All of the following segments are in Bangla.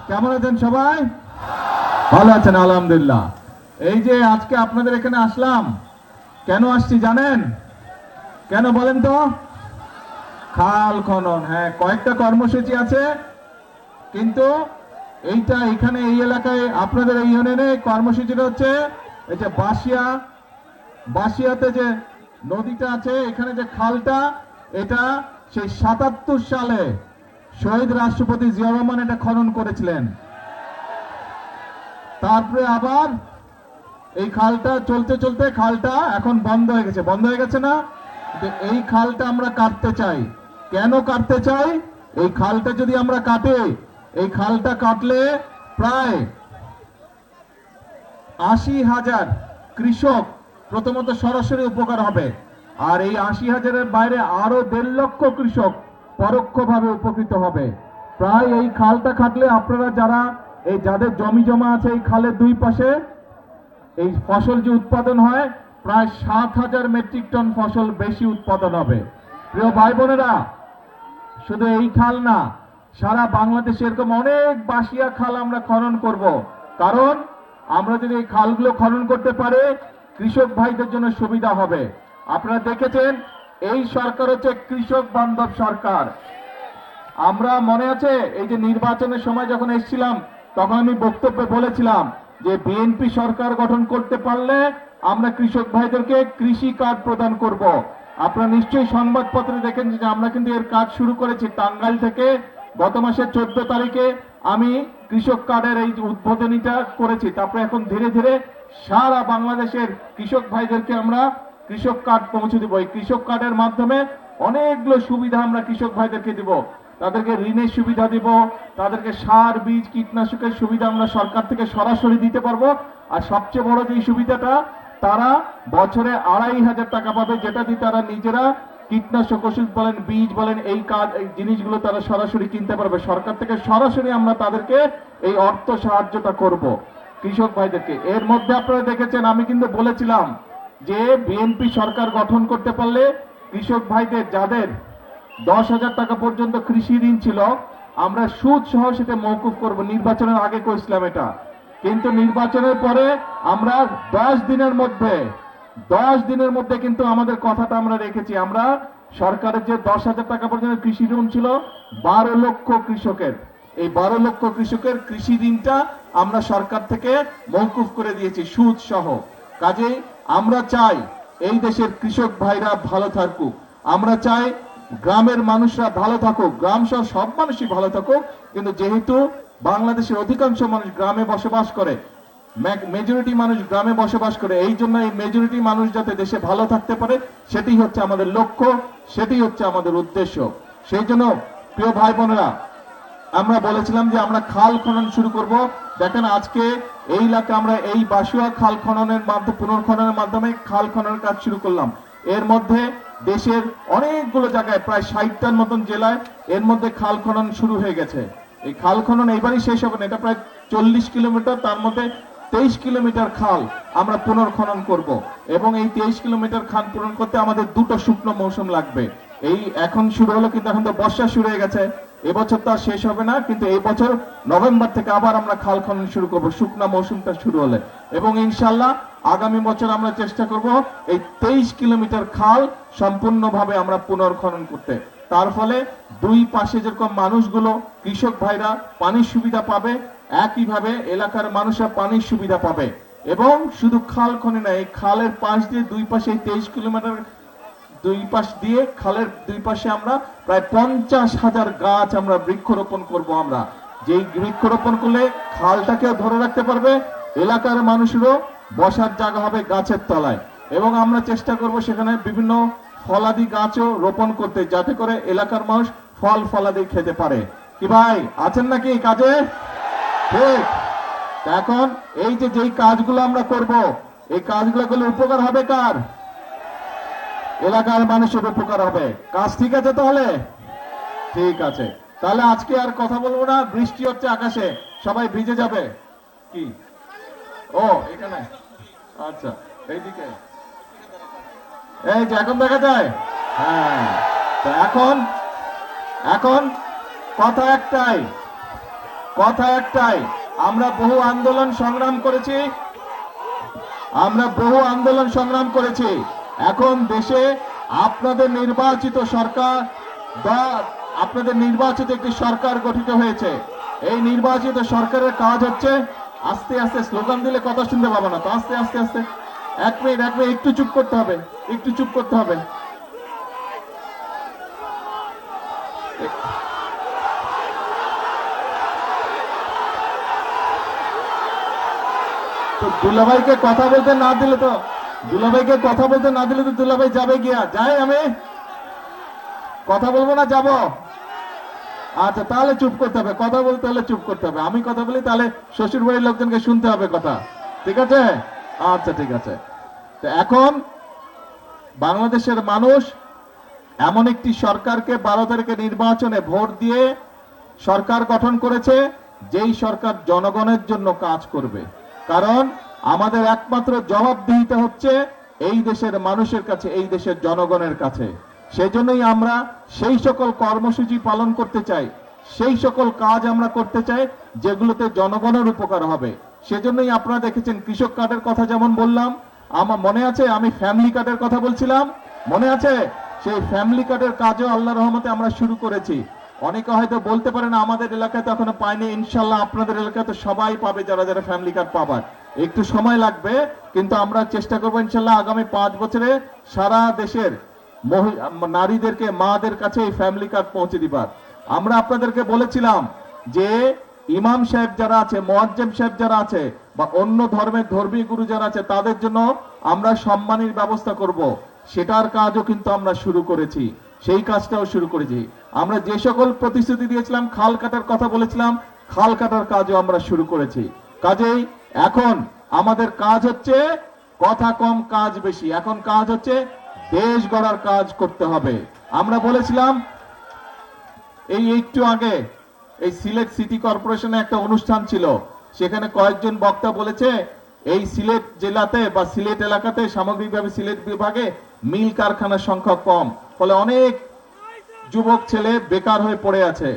কেমন আছেন সবাই? ভালো আছেন? আলহামদুলিল্লাহ। এই যে আজকে আপনাদের এখানে আসলাম, কেন আসছি জানেন? কেন বলেন তো? খাল খনন। হ্যাঁ, কয়েকটা কর্মসূচি আছে, কিন্তু এইটা এখানে এই এলাকায় আপনাদের এই ইউনিয়নে কর্মসূচিটা হচ্ছে এই যে বাসিয়াতে যে নদীটা আছে, এখানে যে খালটা, এটা সেই ৭৭ সালে শহীদ রাষ্ট্রপতি জিয়া রহমান এটা খনন করেছিলেন। তারপরে আবার এই খালটা চলতে চলতে খালটা এখন বন্ধ হয়ে গেছে। বন্ধ হয়ে গেছে না? এই খালটা আমরা কাটতে চাই। কেন কাটতে চাই? এই খালটা যদি আমরা কাটে, এই খালটা কাটলে প্রায় ৮০,০০০ কৃষক প্রথমত সরাসরি উপকার হবে, আর এই ৮০,০০০-এর বাইরে আরো ১.৫ লক্ষ কৃষক পরোক্ষভাবে উপকৃত হবে। প্রায় এই খালটা কাটলে আপনারা যারা এই যাদের জমি জমা আছে এই খালের দুই পাশে, এই ফসল যে উৎপাদন হয় প্রায় ৭,০০০ মেট্রিক টন ফসল বেশি উৎপাদন হবে। প্রিয় ভাই বোনেরা, শুধু এই খাল না, সারা বাংলাদেশে এরকম অনেক বাসিয়া খাল আমরা খনন করব। কারণ আমরা যদি এই খালগুলো খনন করতে পারি, কৃষক ভাইদের জন্য সুবিধা হবে। আপনারা দেখেছেন এই সরকার হচ্ছে কৃষক বান্ধব সরকার। আমরা মনে আছে এই যে নির্বাচনের সময় যখন এসেছিলাম, তখন আমি বক্তব্যে বলেছিলাম যে বিএনপি সরকার গঠন করতে পারলে আমরা কৃষক ভাইদেরকে কৃষি কার্ড প্রদান করব। আপনারা নিশ্চয়ই সংবাদপত্রে দেখেন যে আমরা কিন্তু এর কাজ শুরু করেছি। টাঙ্গাইল থেকে গত মাসের 14 তারিখে আমি কৃষক কার্ডের এই উদ্বোধনীটা করেছি। তারপরে এখন ধীরে ধীরে সারা বাংলাদেশের কৃষক ভাইদেরকে আমরা কৃষক কার্ড পৌঁছে দিব। এই কৃষক কার্ডের মাধ্যমে অনেকগুলো সুবিধা আমরা কৃষক ভাইদেরকে দিব। তাদেরকে ঋণের সুবিধা দিব, তাদেরকে সার বীজ কীটনাশকের সুবিধা আমরা সরকার থেকে সরাসরি দিতে পারবো। আর সবচেয়ে বড় যে সুবিধাটা, তারা বছরে ২৫০০ টাকা পাবে, যেটা দিয়ে তারা নিজেরা কীটনাশক ওষুধ বলেন, বীজ বলেন, এই জিনিসগুলো তারা সরাসরি কিনতে পারবে। সরকার থেকে সরাসরি আমরা তাদেরকে এই অর্থ সাহায্যটা করব কৃষক ভাইদেরকে। এর মধ্যে আপনারা দেখেছেন আমি কিন্তু বলেছিলাম যে বিএনপি সরকার গঠন করতে পারলে কৃষক ভাইদের যাদের ১০,০০০ টাকা পর্যন্ত কৃষি ঋণ ছিল, আমরা সুদ সহ সেটা মওকুফ করব। নির্বাচনের আগে কইছিলাম এটা, কিন্তু নির্বাচনের পরে আমরা 10 দিনের মধ্যে কিন্তু আমাদের কথাটা আমরা রেখেছি। আমরা সরকারের যে ১০,০০০ টাকা পর্যন্ত কৃষি ঋণ ছিল ১২ লক্ষ কৃষকের, এই ১২ লক্ষ কৃষকের কৃষি ঋণটা আমরা সরকার থেকে মওকুফ করে দিয়েছি সুদ সহ। কাজেই আমরা চাই এই দেশের কৃষক ভাইরা ভালো থাকুক, আমরা চাই গ্রামের মানুষরা ভালো থাকুক, গ্রাম সহ সব মানুষই ভালো থাকুক। কিন্তু যেহেতু বাংলাদেশের অধিকাংশ মানুষ গ্রামে বসবাস করে, মেজরিটি মানুষ গ্রামে বসবাস করে, এই জন্য এই মেজরিটি মানুষ যাতে দেশে ভালো থাকতে পারে, সেটি হচ্ছে আমাদের লক্ষ্য, সেটি হচ্ছে আমাদের উদ্দেশ্য। সেই জন্য প্রিয় ভাই বোনেরা, আমরা বলেছিলাম যে আমরা খাল খনন শুরু করব। দেখেন আজকে এই এলাকায় আমরা এই বাসুয়া খাল খননের মাধ্যমে, পুনর্খননের মাধ্যমে খাল খননের কাজ শুরু করলাম। এর মধ্যে দেশের অনেকগুলো জায়গায় প্রায় ৬০টার মতন জেলায় এর মধ্যে খাল খনন শুরু হয়ে গেছে। এই খাল খনন এইবারই শেষ হবে না, এটা প্রায় ৪০ কিলোমিটার, তার মধ্যে ২৩ কিলোমিটার খাল আমরা পুনর্খনন করব। এবং এই ২৩ কিলোমিটার খাল পূরণ করতে আমাদের 2টো শুকনো মৌসুম লাগবে। এই এখন শুরু হলো, কিন্তু এখন তো বর্ষা শুরু হয়ে গেছে, এবছর তো আর শেষ হবে না, কিন্তু এই বছর নভেম্বর থেকে আবার আমরা খাল খনন শুরু করব শুকনা মৌসুমটা শুরু হলে। এবং ইনশাল্লাহ আগামী বছর আমরা চেষ্টা করব এই ২৩ কিলোমিটার খাল সম্পূর্ণভাবে আমরা পুনর্খনন করতে। তার ফলে দুই পাশে যেরকম মানুষগুলো কৃষক ভাইরা পানির সুবিধা পাবে, একইভাবে এলাকার মানুষরা পানির সুবিধা পাবে। এবং শুধু খাল খনন না, এই খালের পাশ দিয়ে দুই পাশে ২৩ কিলোমিটার দুই পাশ দিয়ে খালের দুই পাশে আমরা প্রায় ৫০,০০০ গাছ আমরা বৃক্ষরোপণ করব। আমরা যেই বৃক্ষরোপণ করলে খালটাকেও ধরে রাখতে পারবে, এলাকার মানুষেরও বসার জায়গা হবে গাছের তলায়। এবং আমরা চেষ্টা করব সেখানে বিভিন্ন ফলাদি গাছও রোপণ করতে, যাতে করে এলাকার মানুষ ফল ফলাদি খেতে পারে। কি ভাই আছেন নাকি কাজে? ঠিক। এখন এই যে যেই কাজগুলো আমরা করব, এই কাজগুলো করলে উপকার হবে কার? এলাকার মানুষের উপকার হবে। কাজ ঠিক আছে? তাহলে ঠিক আছে, তাহলে আজকে আর কথা বলবো না। বৃষ্টি হচ্ছে আকাশে, সবাই ভিজে যাবে। কি ও এখানে? আচ্ছা, এইদিকে এই যে এখন দেখা যায়। হ্যাঁ, তো এখন কথা একটাই, কথা একটাই, আমরা বহু আন্দোলন সংগ্রাম করেছি, আমরা বহু আন্দোলন সংগ্রাম করেছি। এখন দেশে আপনাদের নির্বাচিত সরকার বা আপনাদের নির্বাচিত একটি সরকার গঠিত হয়েছে। এই নির্বাচিত সরকারের কাজ হচ্ছে, আস্তে আস্তে স্লোগান দিলে কথা শুনতে পাবো না তো, আস্তে আস্তে আস্তে, এক মিনিট একটু চুপ করতে হবে, একটু চুপ করতে হবে। তো দুলাভাইকে কথা বলতে না দিলে তো, দুলাভাইকে কথা বলতে না দিলে তো দুলাভাই যাবে গিয়া, যাই আমি কথা বলবো না, যাব? আচ্ছা তাহলে চুপ করতে হবে, কথা বলতে হলে চুপ করতে হবে। আমি কথা বলি তাহলে শ্বশুর বাড়ির লোকজনকে শুনতে হবে কথা, ঠিক আছে? আচ্ছা ঠিক আছে। তো এখন বাংলাদেশের মানুষ এমন একটি সরকারকে 12 তারিখে নির্বাচনে ভোট দিয়ে সরকার গঠন করেছে, যেই সরকার জনগণের জন্য কাজ করবে। কারণ আমাদের একমাত্র জবাবদিহিতা হচ্ছে এই দেশের মানুষের কাছে, এই দেশের জনগণের কাছে। সেজন্যই আমরা সেই সকল কর্মসূচি পালন করতে চাই, সেই সকল কাজ আমরা করতে চাই যেগুলোতে জনগণের উপকার হবে। সেজন্যই আপনারা দেখেছেন কৃষক কার্ডের কথা যেমন বললাম, আমার মনে আছে আমি ফ্যামিলি কার্ডের কথা বলছিলাম, মনে আছে? সেই ফ্যামিলি কার্ডের কাজও আল্লাহর রহমতে আমরা শুরু করেছি। অনেকে হয়তো বলতে পারে না আমাদের এলাকায় তো এখনো পায়নি, ইনশাল্লাহ আপনাদের এলাকায় তো সবাই পাবে, যারা যারা ফ্যামিলি কার্ড পাবার। একটু সময় লাগবে, কিন্তু আমরা চেষ্টা করবো ইনশাল্লাহ আগামী 5 বছরে সারা দেশের নারীদেরকে, মাদের কাছে এই ফ্যামিলি কার্ড পৌঁছে দিবার। আমরা আপনাদেরকে বলেছিলাম যে ইমাম সাহেব যারা আছে, মুয়াজ্জিম সাহেব যারা আছে, বা অন্য ধর্মের ধর্মীয় গুরু যারা আছে, তাদের জন্য আমরা সম্মানের ব্যবস্থা করব। সেটার কাজও কিন্তু আমরা শুরু করেছি, সেই কাজটাও শুরু করেছি। আমরা যে সকল প্রতিশ্রুতি দিয়েছিলাম, খাল কাটার কথা বলেছিলাম, খাল কাটার কাজও আমরা শুরু করেছি। কাজেই এখন আমাদের কাজ হচ্ছে কথা কম কাজ বেশি, এখন কাজ হচ্ছে দেশ গড়ার কাজ করতে হবে। আমরা বলেছিলাম এই একটু আগে এই সিলেট সিটি কর্পোরেশনে একটা অনুষ্ঠান ছিল, সেখানে কয়েকজন বক্তা বলেছে এই সিলেট জেলাতে বা সিলেট এলাকাতে, সামগ্রিকভাবে সিলেট বিভাগে মিল কারখানার সংখ্যা কম, ফলে অনেক যুবক ছেলে বেকার হয়ে পড়ে আছে।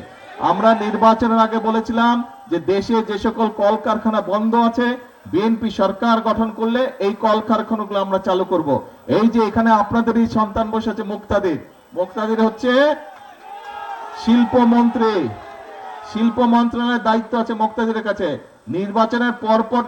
আমরা নির্বাচনের আগে বলেছিলাম যে দেশে যে সকল কলকারখানা বন্ধ আছে, বিএনপি সরকার গঠন করলে এই কলকারখানাগুলো আমরা চালু করব। এই যে এখানে আপনাদেরই সন্তান বসে আছে মুক্তাদির, মুক্তাদির হচ্ছে শিল্পমন্ত্রী, শিল্প মন্ত্রণালয়ের দায়িত্ব আছে মুক্তাদিরের কাছে। নির্বাচনের পরপর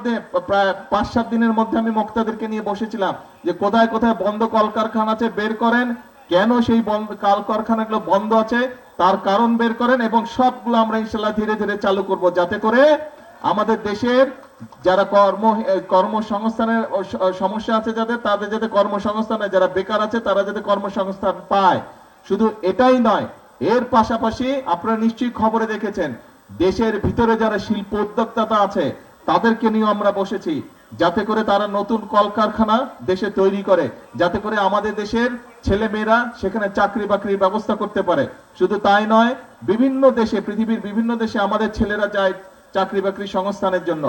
প্রায় 5-7 দিনের মধ্যে আমি মুক্তাদিরকে নিয়ে বসেছিলাম যে কোথায় কোথায় বন্ধ কলকারখানা আছে বের করেন, কেন সেই কলকারখানাগুলো বন্ধ আছে তার কারণ বের করেন, এবং সবগুলো আমরা ইনশাল্লাহ ধীরে ধীরে চালু করব, যাতে করে আমাদের দেশের যারা কর্মসংস্থানের সমস্যা আছে যাদের, তাদের যাতে কর্মসংস্থানে, যারা বেকার আছে তারা যাতে কর্মসংস্থান পায়। শুধু এটাই নয়, এর পাশাপাশি আপনারা নিশ্চয়ই খবরে দেখেছেন দেশের ভিতরে যারা শিল্প উদ্যোক্তা আছে তাদেরকে নিয়ে আমরা বসেছি, যাতে করে তারা নতুন কলকারখানা দেশে তৈরি করে, যাতে করে আমাদের দেশের ছেলে মেয়েরা সেখানে চাকরি বাকরির ব্যবস্থা করতে পারে। শুধু তাই নয়, বিভিন্ন দেশে, পৃথিবীর বিভিন্ন দেশে আমাদের ছেলেরা যায় চাকরি বাকরি সংস্থানের জন্য,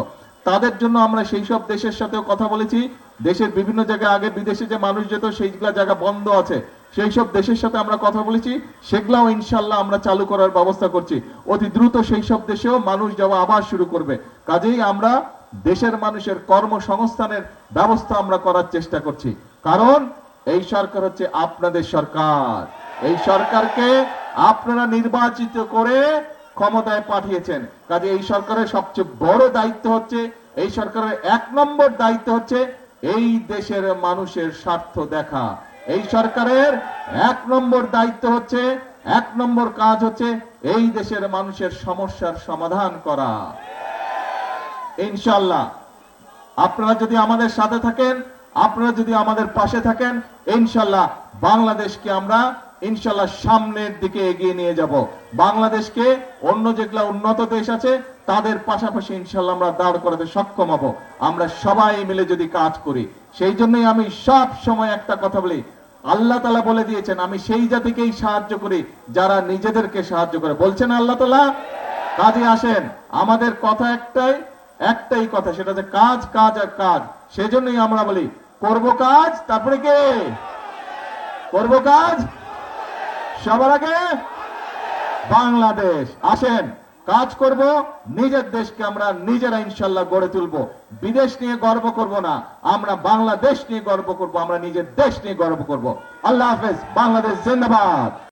তাদের জন্য আমরা সেই সব দেশের সাথেও কথা বলেছি। দেশের বিভিন্ন জায়গায় আগে বিদেশে যে মানুষ যেত সেইগুলা জায়গা বন্ধ আছে, সেই সব দেশের সাথে আমরা কথা বলেছি, সেগুলাও ইনশাল্লাহ আমরা চালু করার ব্যবস্থা করছি। অতি দ্রুত সেই সব দেশেও মানুষ যাওয়া আবার শুরু করবে। কাজেই আমরা দেশের মানুষের কর্মসংস্থানের ব্যবস্থা আমরা করার চেষ্টা করছি, কারণ এই সরকার হচ্ছে আপনাদের সরকার। এই সরকারকে আপনারা নির্বাচিত করে ক্ষমতায় পাঠিয়েছেন। কাজে এই সরকারের সবচেয়ে বড় দায়িত্ব হচ্ছে, এই সরকারের 1 নম্বর দায়িত্ব হচ্ছে এই দেশের মানুষের স্বার্থ দেখা। এই সরকারের 1 নম্বর দায়িত্ব হচ্ছে, 1 নম্বর কাজ হচ্ছে এই দেশের মানুষের সমস্যার সমাধান করা। ইনশাআল্লাহ আপনারা যদি আমাদের সাথে থাকেন, আপনারা যদি আমাদের পাশে থাকেন, ইনশাআল্লাহ বাংলাদেশকে আমরা ইনশাআল্লাহ সামনের দিকে এগিয়ে নিয়ে যাব। বাংলাদেশকে অন্য যেগুলা উন্নত দেশ আছে তাদের পাশাপাশি ইনশাআল্লাহ আমরা দাঁড় করাতে সক্ষম হব, আমরা সবাই মিলে যদি কাজ করি। সেই জন্যই আমি সব সময় একটা কথা বলি, আল্লাহ তাআলা বলে দিয়েছেন আমি সেই জাতিকেই সাহায্য করি যারা নিজেদেরকে সাহায্য করে, বলছেন আল্লাহ তাআলা। কাজে আসেন, আমাদের কথা একটাই কথা, সেটা হচ্ছে কাজ, কাজ আর কাজ। সেজন্যই আমরা বলি করব কাজ, তারপরে কে করব কাজ, সবার আগে বাংলাদেশ। আসেন কাজ করব, নিজের দেশকে আমরা নিজেরা ইনশাল্লাহ গড়ে তুলব। বিদেশ নিয়ে গর্ব করব না, আমরা বাংলাদেশ নিয়ে গর্ব করব, আমরা নিজের দেশ নিয়ে গর্ব করব। আল্লাহ হাফেজ, বাংলাদেশ জিন্দাবাদ।